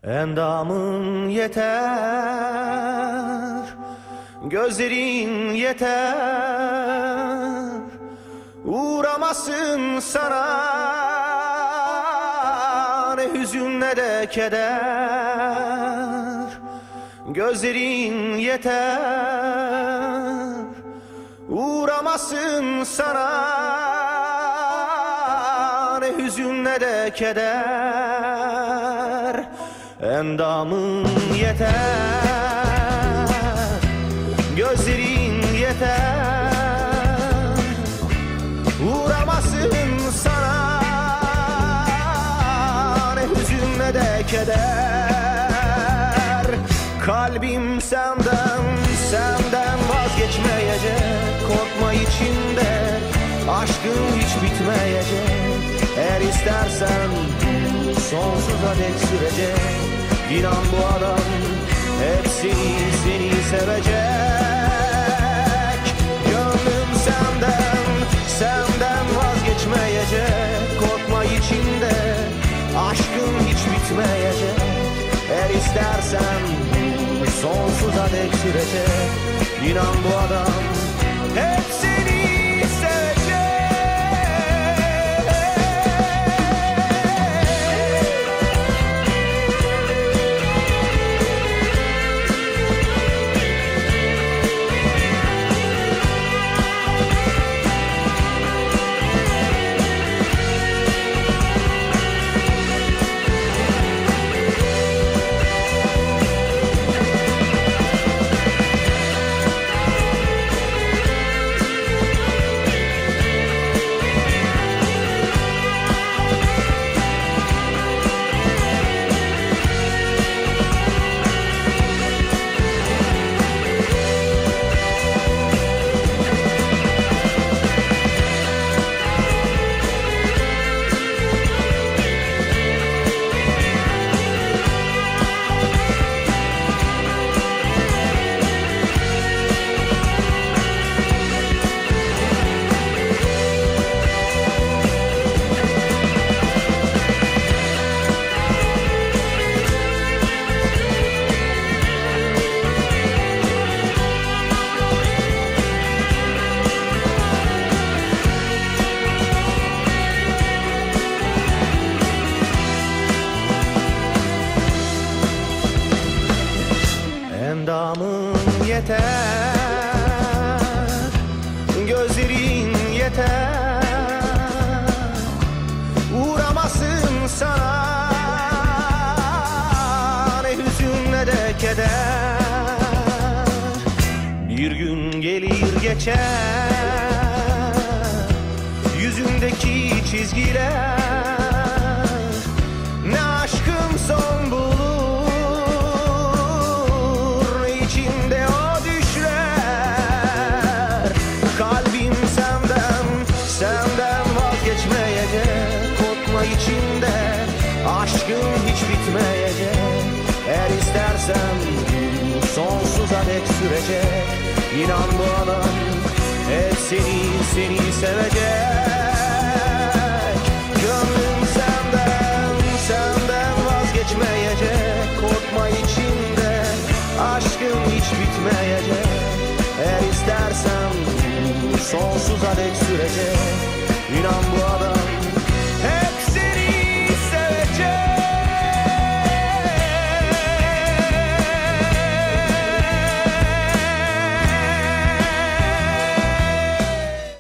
Endamın yeter, gözlerin yeter, uğramasın sana ne hüzün ne de keder. Gözlerin yeter, uğramasın sana ne hüzün ne de keder. Endamın yeter, gözlerin yeter, uğramasın sana ne hüzün ne de keder. Kalbim senden vazgeçmeyecek, korkma içinde aşkın hiç bitmeyecek. Eğer istersen sonsuza dek sürecek. İnan bu adam hep seni sevecek. Gönlüm senden vazgeçmeyecek, korkma içinde aşkın hiç bitmeyecek. Eğer istersen sonsuza dek sürecek. İnan bu adam hep seni Endamın yeter, gözlerin yeter, uğramasın sana ne hüzün ne de keder. Bir gün gelir geçer, yüzündeki çizgiler ne aşkın son bulur. İçinde aşkın hiç bitmeyecek. Eğer istersen sonsuza dek sürecek. İnan bu adam hep seni sevecek. Gönlüm senden vazgeçmeyecek. Korkma içinde aşkın hiç bitmeyecek. Eğer istersen sonsuza dek sürecek. İnan bu adam